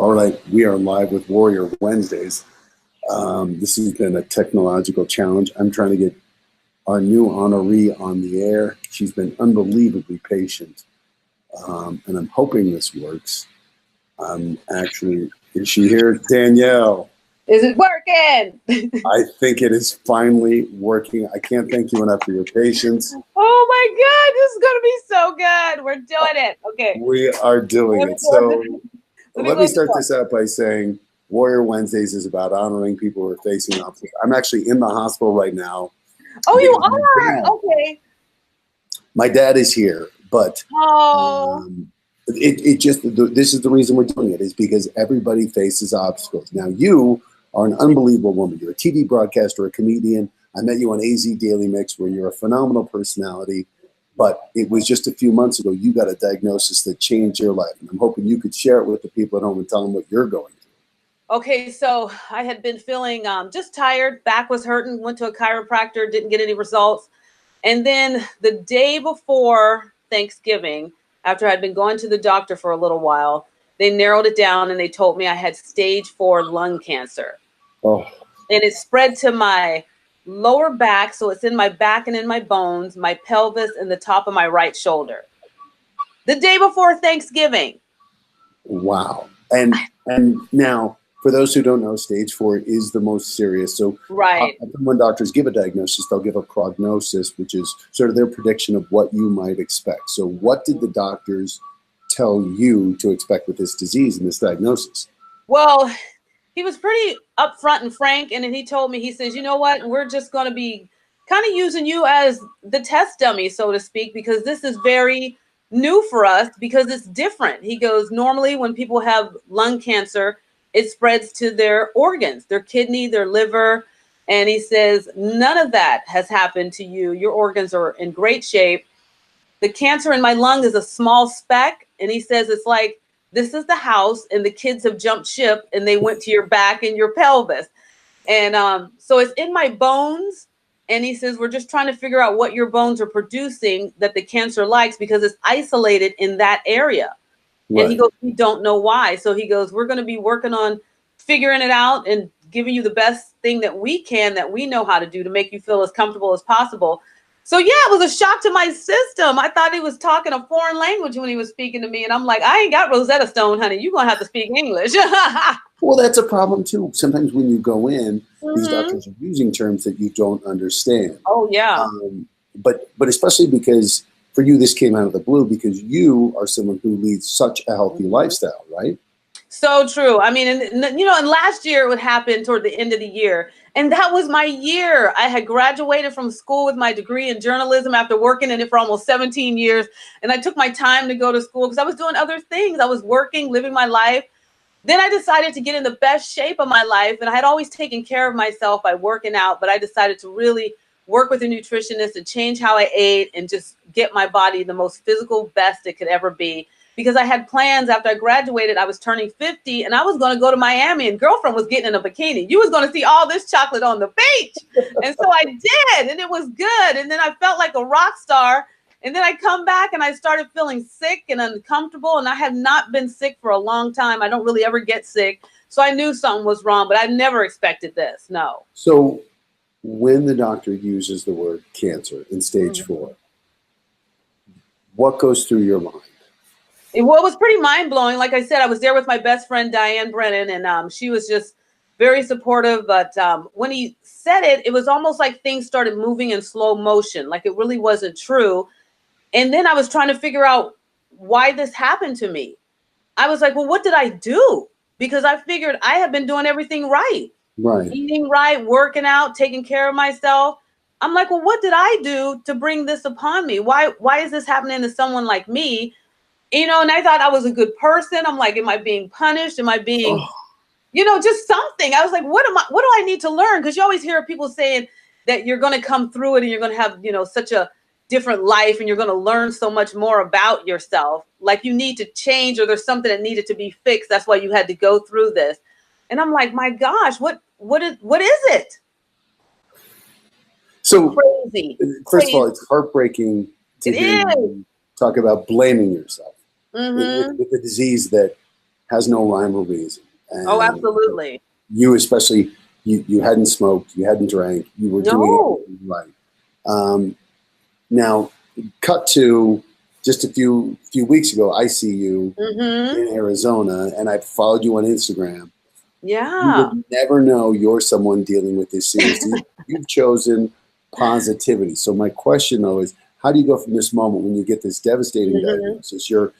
All right, we are live with Warrior Wednesdays. This has been a technological challenge. I'm trying to get our new honoree on the air. She's been unbelievably patient, and I'm hoping this works. Is she here? Danielle. Is it working? I think it is finally working. I can't thank you enough for your patience. Oh my God, this is going to be so good. We're doing it. Okay. We are doing it. So let me start this out by saying Warrior Wednesdays is about honoring people who are facing obstacles. I'm actually in the hospital right now. Oh, you are? Okay. My dad is here, but this is the reason we're doing it, is because everybody faces obstacles. Now, you are an unbelievable woman. You're a TV broadcaster, a comedian. I met you on AZ Daily Mix, where you're a phenomenal personality. But it was just a few months ago, you got a diagnosis that changed your life. And I'm hoping you could share it with the people at home and tell them what you're going through. Okay, so I had been feeling just tired. Back was hurting. Went to a chiropractor, didn't get any results. And then the day before Thanksgiving, after I'd been going to the doctor for a little while, they narrowed it down and they told me I had stage 4 lung cancer. Oh. And it spread to my lower back, so it's in my back and in my bones, my pelvis, and the top of my right shoulder. The day before Thanksgiving. Wow. And now, for those who don't know, stage 4 is the most serious. So right. When doctors give a diagnosis, they'll give a prognosis, which is sort of their prediction of what you might expect. So what did the doctors tell you to expect with this disease and this diagnosis? Well, he was pretty upfront and frank. And then he told me, he says, you know what, we're just going to be kind of using you as the test dummy, so to speak, because this is very new for us because it's different. He goes, normally when people have lung cancer, it spreads to their organs, their kidney, their liver. And he says, none of that has happened to you. Your organs are in great shape. The cancer in my lung is a small speck. And he says, it's like, this is the house and the kids have jumped ship and they went to your back and your pelvis. And so it's in my bones. And he says, we're just trying to figure out what your bones are producing that the cancer likes because it's isolated in that area. Right. And he goes, we don't know why. So he goes, we're going to be working on figuring it out and giving you the best thing that we can, that we know how to do to make you feel as comfortable as possible. So, yeah, it was a shock to my system. I thought he was talking a foreign language when he was speaking to me. And I'm like, I ain't got Rosetta Stone, honey. You're going to have to speak English. Well, that's a problem, too. Sometimes when you go in, these doctors are using terms that you don't understand. Oh, yeah. But especially because for you, this came out of the blue because you are someone who leads such a healthy lifestyle, right? So true. I mean, and last year it would happen toward the end of the year. And that was my year. I had graduated from school with my degree in journalism after working in it for almost 17 years. And I took my time to go to school because I was doing other things. I was working, living my life. Then I decided to get in the best shape of my life. And I had always taken care of myself by working out. But I decided to really work with a nutritionist and change how I ate and just get my body the most physical best it could ever be. Because I had plans after I graduated, I was turning 50 and I was going to go to Miami and girlfriend was getting in a bikini. You was going to see all this chocolate on the beach. And so I did, and it was good. And then I felt like a rock star. And then I come back and I started feeling sick and uncomfortable. And I have not been sick for a long time. I don't really ever get sick. So I knew something was wrong, but I never expected this. No. So when the doctor uses the word cancer in stage 4, what goes through your mind? It was pretty mind-blowing. Like I said, I was there with my best friend, Diane Brennan, and she was just very supportive. But when he said it, it was almost like things started moving in slow motion, like it really wasn't true. And then I was trying to figure out why this happened to me. I was like, well, what did I do? Because I figured I had been doing everything right. Right. Eating right, working out, taking care of myself. I'm like, well, what did I do to bring this upon me? Why is this happening to someone like me? And I thought I was a good person. I'm like, am I being punished? Am I being, just something? I was like, what do I need to learn? Because you always hear people saying that you're going to come through it and you're going to have, such a different life and you're going to learn so much more about yourself. Like you need to change or there's something that needed to be fixed. That's why you had to go through this. And I'm like, my gosh, what is it? So crazy. First of all, it's heartbreaking to hear you talk about blaming yourself with the disease that has no rhyme or reason. Oh, And absolutely. you especially, you hadn't smoked, you hadn't drank, you were doing No. it right. Now, cut to just a few weeks ago, I see you Mm-hmm. in Arizona, and I followed you on Instagram. You Yeah. would never know you're someone dealing with this seriously. You've chosen positivity. So my question though is, how do you go from this moment when you get this devastating Mm-hmm. diagnosis? You're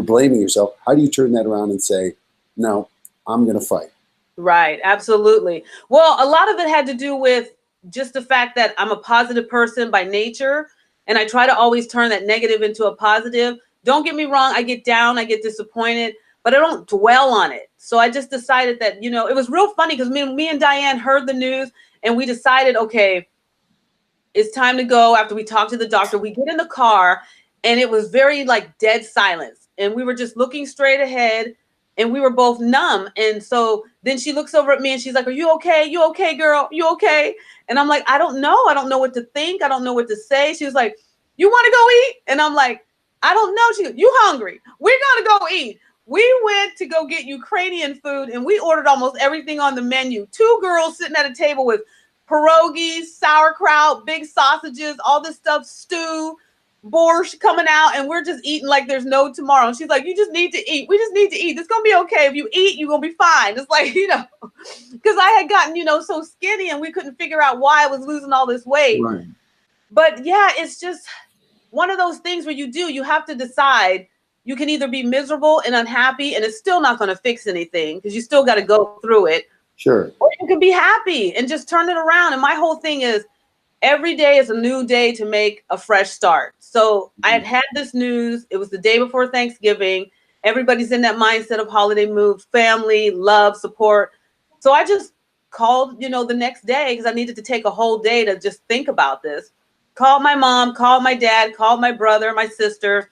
blaming yourself. How do you turn that around and say, no, I'm going to fight? Right. Absolutely. Well, a lot of it had to do with just the fact that I'm a positive person by nature, and I try to always turn that negative into a positive. Don't get me wrong. I get down, I get disappointed, but I don't dwell on it. So I just decided that, it was real funny because me and Diane heard the news and we decided, okay, it's time to go. After we talked to the doctor, we get in the car and it was very like dead silence. And we were just looking straight ahead and we were both numb. And so then she looks over at me and she's like, "Are you okay? You okay, girl? You okay?" And I'm like, "I don't know. I don't know what to think. I don't know what to say." She was like, "You want to go eat?" And I'm like, "I don't know." She goes, "You hungry? We're going to go eat." We went to go get Ukrainian food and we ordered almost everything on the menu. Two girls sitting at a table with pierogies, sauerkraut, big sausages, all this stuff, stew, borscht coming out, and we're just eating like there's no tomorrow. And she's like, "You just need to eat. We just need to eat. It's gonna be okay. If you eat, you're gonna be fine." It's like, because I had gotten, so skinny and we couldn't figure out why I was losing all this weight. Right. But yeah, it's just one of those things where you have to decide. You can either be miserable and unhappy, and it's still not going to fix anything because you still got to go through it. Sure. Or you can be happy and just turn it around. And my whole thing is every day is a new day to make a fresh start. So I had this news. It was the day before Thanksgiving. Everybody's in that mindset of holiday mood, family, love, support. So I just called, the next day because I needed to take a whole day to just think about this. Called my mom, called my dad, called my brother, my sister.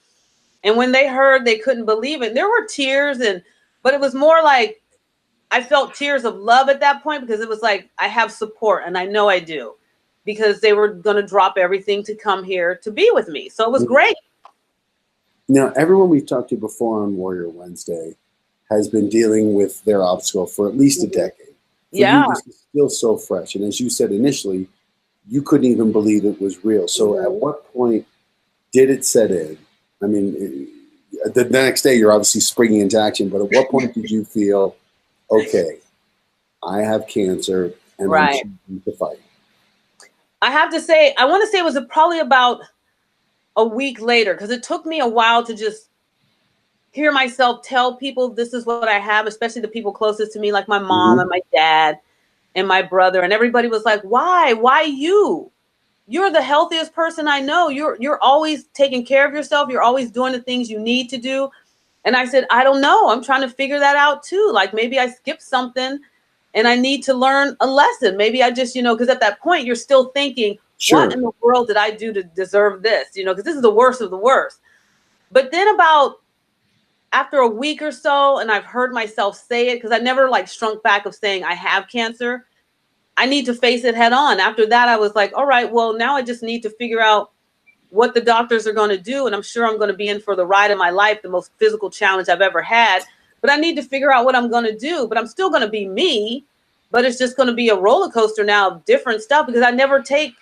And when they heard, they couldn't believe it. There were tears, but it was more like I felt tears of love at that point because it was like I have support, and I know I do, because they were going to drop everything to come here to be with me. So it was great. Now, everyone we've talked to before on Warrior Wednesday has been dealing with their obstacle for at least a decade. For Yeah. you, this is still so fresh. And as you said initially, you couldn't even believe it was real. So at what point did it set in? I mean, the next day you're obviously springing into action, but at what point did you feel, okay, I have cancer and I'm choosing to fight? I have to say, I want to say it was probably about a week later, because it took me a while to just hear myself tell people this is what I have, especially the people closest to me, like my mom and my dad and my brother. And everybody was like, "Why? Why you? You're the healthiest person I know. You're always taking care of yourself. You're always doing the things you need to do." And I said, "I don't know. I'm trying to figure that out too. Like maybe I skipped something and I need to learn a lesson. Maybe I just, because at that point you're still thinking, what in the world did I do to deserve this? Because this is the worst of the worst." But then about after a week or so, and I've heard myself say it, because I never shrunk back of saying I have cancer. I need to face it head on. After that, I was like, all right, well, now I just need to figure out what the doctors are going to do. And I'm sure I'm going to be in for the ride of my life, the most physical challenge I've ever had. But I need to figure out what I'm going to do. But I'm still going to be me. But it's just going to be a roller coaster now of different stuff, because I never take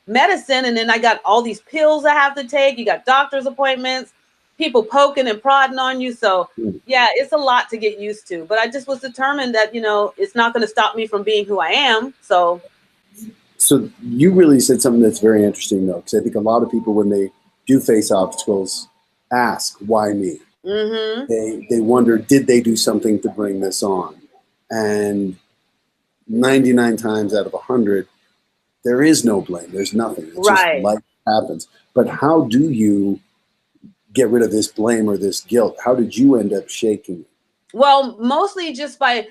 medicine. And then I got all these pills I have to take. You got doctor's appointments, people poking and prodding on you. So yeah, it's a lot to get used to. But I just was determined that, it's not going to stop me from being who I am. So you really said something that's very interesting, though, because I think a lot of people, when they do face obstacles, ask, why me? They wonder, did they do something to bring this on? And 99 times out of 100, there is no blame. There's nothing. It's just life happens. But how do you get rid of this blame or this guilt? How did you end up shaking it? Well, mostly just by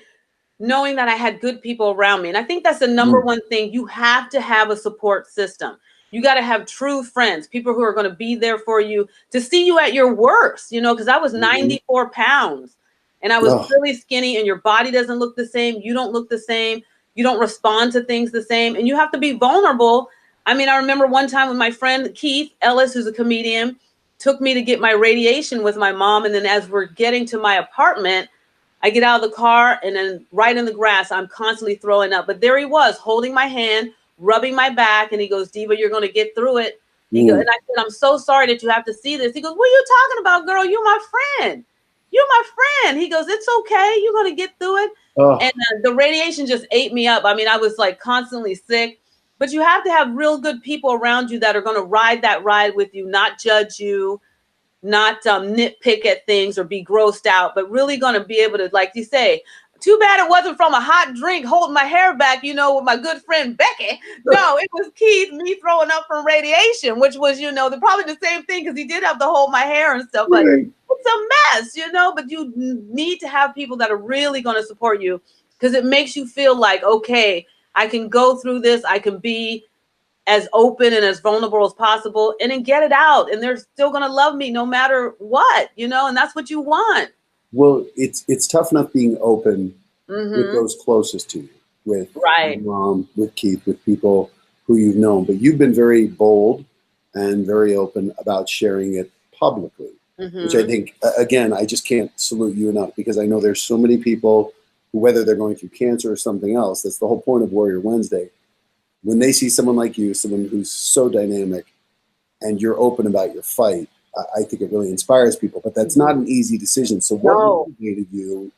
knowing that I had good people around me. And I think that's the number one thing. You have to have a support system. You got to have true friends, people who are going to be there for you, to see you at your worst, because I was 94 pounds and I was really skinny, and your body doesn't look the same. You don't look the same. You don't respond to things the same. And you have to be vulnerable. I mean, I remember one time when my friend Keith Ellis, who's a comedian, took me to get my radiation with my mom. And then as we're getting to my apartment, I get out of the car, and then right in the grass, I'm constantly throwing up. But there he was, holding my hand, rubbing my back, and he goes, Diva, you're going to get through it. He goes, and I said, I'm so sorry that you have to see this. He goes, what are you talking about, girl? You're my friend. You're my friend. He goes, it's okay. You're going to get through it. Oh. And the radiation just ate me up. I mean, I was like constantly sick. But you have to have real good people around you that are going to ride that ride with you, not judge you, not nitpick at things or be grossed out, but really going to be able to, like you say, too bad it wasn't from a hot drink holding my hair back, you know, with my good friend Becky. No, it was Keith, me throwing up from radiation, which was, you know, probably the same thing because he did have to hold my hair and stuff. But it's a mess, you know, but you need to have people that are really going to support you because it makes you feel like, okay, I can go through this. I can be as open and as vulnerable as possible and then get it out. And they're still going to love me no matter what, you know, and that's what you want. Well, it's tough enough being open with those closest to you, with your mom, with Keith, with people who you've known. But you've been very bold and very open about sharing it publicly, which I think, again, I just can't salute you enough because I know there's so many people who, whether they're going through cancer or something else, that's the whole point of Warrior Wednesday. When they see someone like you, someone who's so dynamic, and you're open about your fight, I think it really inspires people. But that's not an easy decision. So what motivated you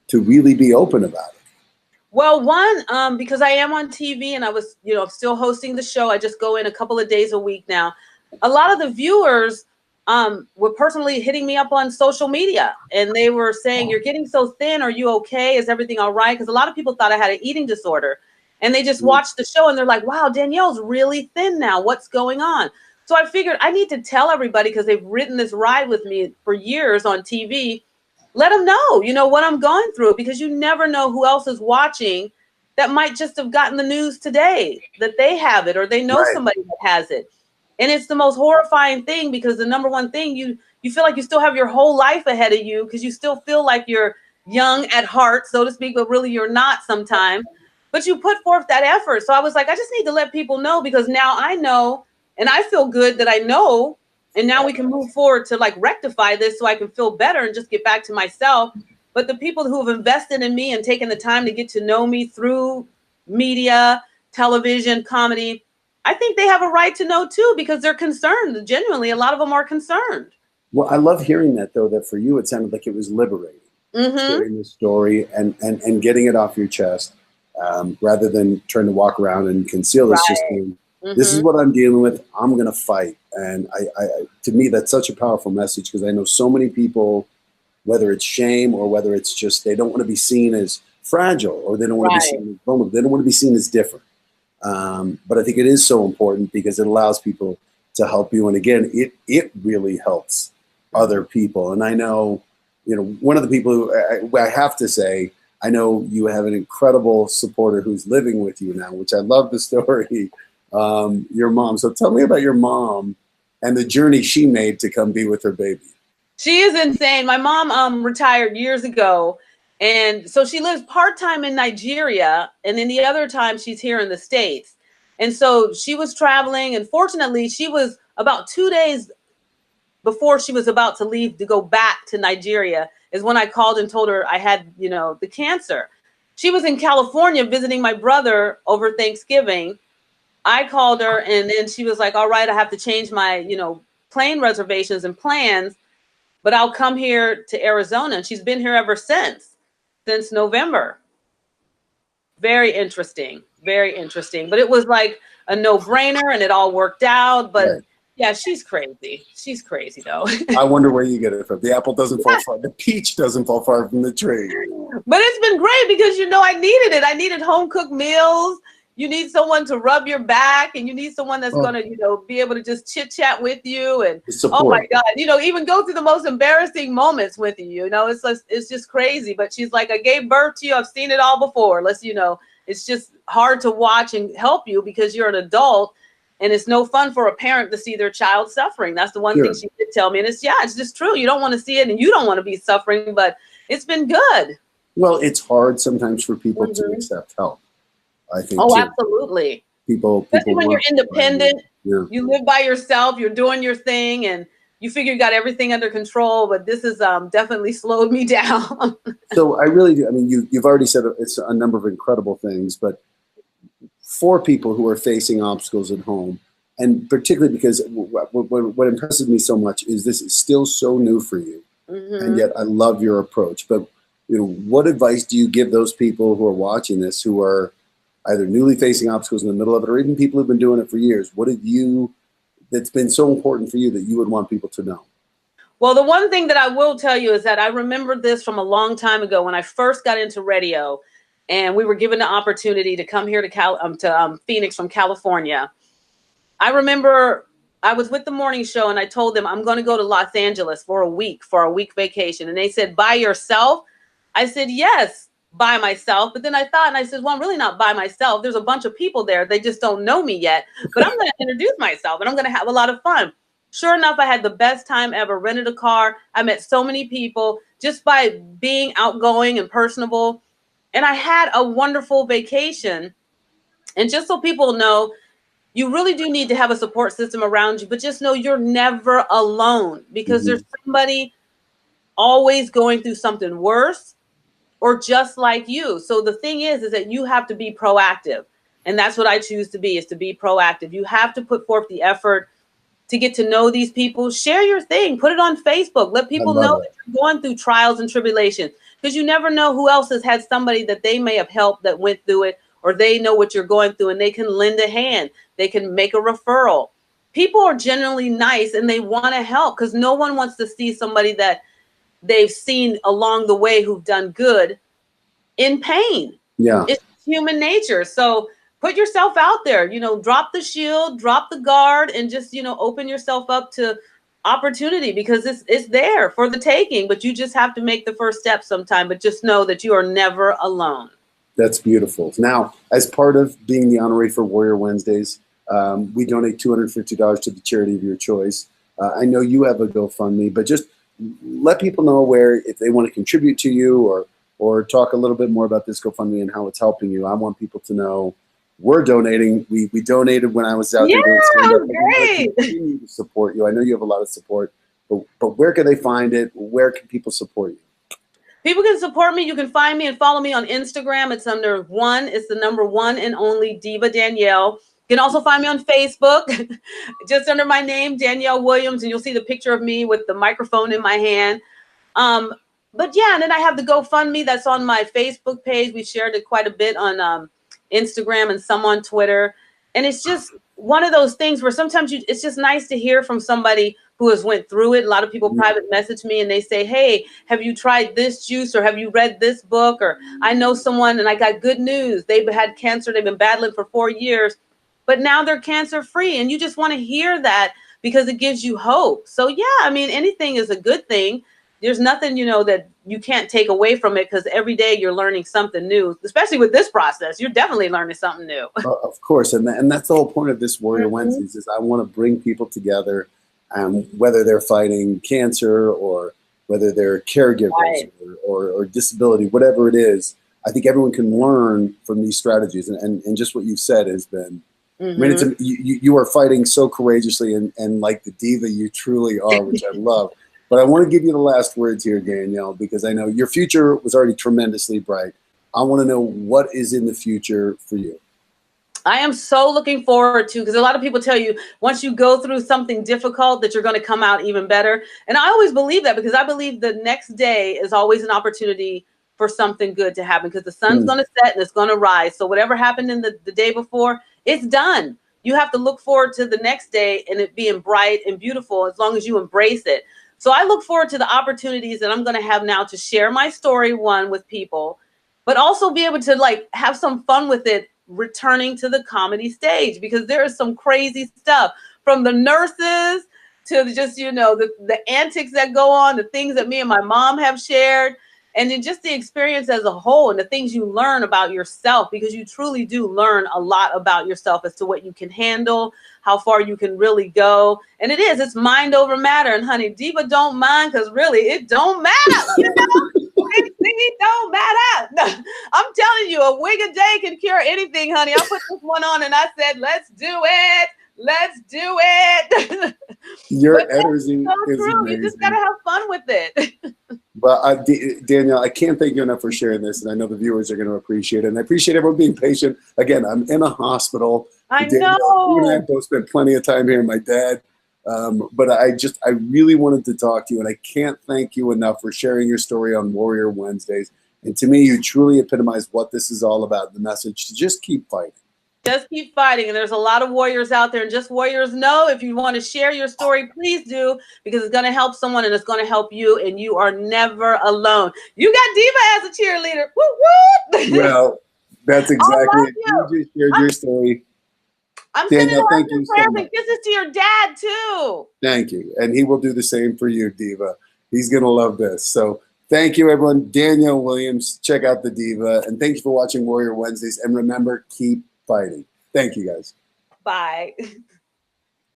to really be open about it? Well, one, because I am on TV and I was, you know, still hosting the show. I just go in a couple of days a week now. A lot of the viewers were personally hitting me up on social media, and they were saying, "You're getting so thin. Are you okay? Is everything all right?" Because a lot of people thought I had an eating disorder. And they just watched the show and they're like, wow, Danielle's really thin now. What's going on? So I figured I need to tell everybody because they've ridden this ride with me for years on TV. Let them know, you know, what I'm going through because you never know who else is watching that might just have gotten the news today that they have it or they know somebody that has it. And it's the most horrifying thing because the number one thing you feel like you still have your whole life ahead of you because you still feel like you're young at heart, so to speak, but really you're not sometimes. But you put forth that effort. So I was like, I just need to let people know because now I know and I feel good that I know. And now we can move forward to like rectify this so I can feel better and just get back to myself. But the people who have invested in me and taken the time to get to know me through media, television, comedy, I think they have a right to know too because they're concerned. Genuinely, a lot of them are concerned. Well, I love hearing that, though, that for you, it sounded like it was liberating. Sharing the story and getting it off your chest. Rather than trying to walk around and conceal this, just saying, this is what I'm dealing with. I'm going to fight. And I, to me, that's such a powerful message because I know so many people, whether it's shame or whether it's just they don't want to be seen as fragile or they don't want to be seen as vulnerable. They don't want to be seen as different. But I think it is so important because it allows people to help you. And again, it really helps other people. And I know, you know, one of the people who I have to say, I know you have an incredible supporter who's living with you now, which I love the story, your mom. So tell me about your mom and the journey she made to come be with her baby. She is insane. My mom retired years ago. And so she lives part-time in Nigeria. And then the other time she's here in the States. And so she was traveling. And fortunately, she was about 2 days before she was about to leave to go back to Nigeria is when I called and told her I had, you know, the cancer. She was in California visiting my brother over Thanksgiving. I called her and then she was like, all right, I have to change my, you know, plane reservations and plans, but I'll come here to Arizona. And she's been here ever since November. Very interesting. Very interesting. But it was like a no-brainer and it all worked out. But yeah, she's crazy. She's crazy, though. I wonder where you get it from. The apple doesn't fall far. The peach doesn't fall far from the tree. But it's been great because, you know, I needed it. I needed home-cooked meals. You need someone to rub your back, and you need someone that's going to, you know, be able to just chit-chat with you. And, oh, my God, you know, even go through the most embarrassing moments with you. You know, it's just crazy. But she's like, I gave birth to you. I've seen it all before. You know, it's just hard to watch and help you because you're an adult. And it's no fun for a parent to see their child suffering. That's the one thing she did tell me. And it's just true. You don't want to see it and you don't want to be suffering, but it's been good. Well, it's hard sometimes for people to accept help, I think. Oh, absolutely. People Especially when you're independent, you live by yourself, you're doing your thing. And you figure you got everything under control, but this has definitely slowed me down. So I really do. I mean, you've already said it's a number of incredible things, but for people who are facing obstacles at home, and particularly because what impresses me so much is this is still so new for you, and yet I love your approach. But what advice do you give those people who are watching this, who are either newly facing obstacles in the middle of it, or even people who've been doing it for years? What have you that's been so important for you that you would want people to know? Well, the one thing that I will tell you is that I remember this from a long time ago when I first got into radio, and we were given the opportunity to come here to Phoenix from California. I remember I was with the morning show, and I told them I'm going to go to Los Angeles for a week vacation, and they said, "By yourself?" I said, "Yes, by myself." But then I thought, and I said, "Well, I'm really not by myself. There's a bunch of people there. They just don't know me yet. But I'm going to introduce myself, and I'm going to have a lot of fun." Sure enough, I had the best time ever. Rented a car. I met so many people just by being outgoing and personable. And I had a wonderful vacation. And just so people know, you really do need to have a support system around you, but just know you're never alone, because there's somebody always going through something worse or just like you. So the thing is that you have to be proactive. And that's what I choose to be, is to be proactive. You have to put forth the effort to get to know these people. Share your thing, put it on Facebook. Let people know that you're going through trials and tribulations, because you never know who else has had somebody that they may have helped that went through it, or they know what you're going through and they can lend a hand. They can make a referral. People are generally nice and they want to help, because no one wants to see somebody that they've seen along the way who've done good in pain. Yeah. It's human nature. So put yourself out there, drop the shield, drop the guard, and just, open yourself up to opportunity, because it's there for the taking, but you just have to make the first step sometime. But just know that you are never alone. That's beautiful. Now, as part of being the honoree for Warrior Wednesdays, we donate $250 to the charity of your choice. I know you have a GoFundMe, but just let people know where, if they want to contribute to you, or talk a little bit more about this GoFundMe and how it's helping you. I want people to know we're donating. We donated when I was out there doing stand-up. Great. Continue to support you. I know you have a lot of support, but where can they find it? Where can people support you? People can support me. You can find me and follow me on Instagram. It's it's the number one and only Diva Danielle. You can also find me on Facebook, just under my name, Danielle Williams, and you'll see the picture of me with the microphone in my hand. But yeah, and then I have the GoFundMe that's on my Facebook page. We shared it quite a bit on Instagram and some on Twitter. And it's just one of those things where sometimes it's just nice to hear from somebody who has went through it. A lot of people private message me and they say, "Hey, have you tried this juice, or have you read this book?" Or "I know someone and I got good news. They've had cancer. They've been battling for 4 years, but now they're cancer free." And you just want to hear that, because it gives you hope. So yeah, I mean, anything is a good thing. There's nothing, that you can't take away from it, because every day you're learning something new, especially with this process. You're definitely learning something new. Of course. And that's the whole point of this Warrior Wednesdays, is I want to bring people together, whether they're fighting cancer or whether they're caregivers or disability, whatever it is. I think everyone can learn from these strategies. And just what you've said has been, I mean, you are fighting so courageously and like the diva you truly are, which I love. But I want to give you the last words here, Danielle, because I know your future was already tremendously bright. I want to know what is in the future for you. I am so looking forward to, because a lot of people tell you once you go through something difficult that you're going to come out even better. And I always believe that, because I believe the next day is always an opportunity for something good to happen, because the sun's going to set and it's going to rise. So whatever happened in the day before, it's done. You have to look forward to the next day and it being bright and beautiful, as long as you embrace it. So I look forward to the opportunities that I'm going to have now to share my story, with people, but also be able to have some fun with it, returning to the comedy stage, because there is some crazy stuff, from the nurses to just, the antics that go on, the things that me and my mom have shared, and then just the experience as a whole, and the things you learn about yourself, because you truly do learn a lot about yourself as to what you can handle, how far you can really go. And it's mind over matter. And honey, Diva don't mind, because really it don't matter. It don't matter. I'm telling you, a wig a day can cure anything, honey. I put this one on and I said, let's do it. Let's do it. Your But that's energy so is true. You just gotta amazing. have fun with it. But Danielle, I can't thank you enough for sharing this, and I know the viewers are going to appreciate it. And I appreciate everyone being patient. Again, I'm in a hospital. I Danielle, you and I know. have both spent plenty of time here. My dad, but I really wanted to talk to you, and I can't thank you enough for sharing your story on Warrior Wednesdays. And to me, you truly epitomize what this is all about. The message to just keep fighting. Just keep fighting. And there's a lot of warriors out there. And just warriors know, if you want to share your story, please do, because it's going to help someone and it's going to help you. And you are never alone. You got Diva as a cheerleader. Woo woo. Well, that's exactly it. You just shared your story. I'm sending Danielle, hugs thank you and so prayers much. and kisses to your dad too. Thank you. And he will do the same for you, Diva. He's going to love this. So thank you, everyone. Danielle Williams, check out the Diva. And thank you for watching Warrior Wednesdays. And remember, keep fighting. Thank you, guys. Bye.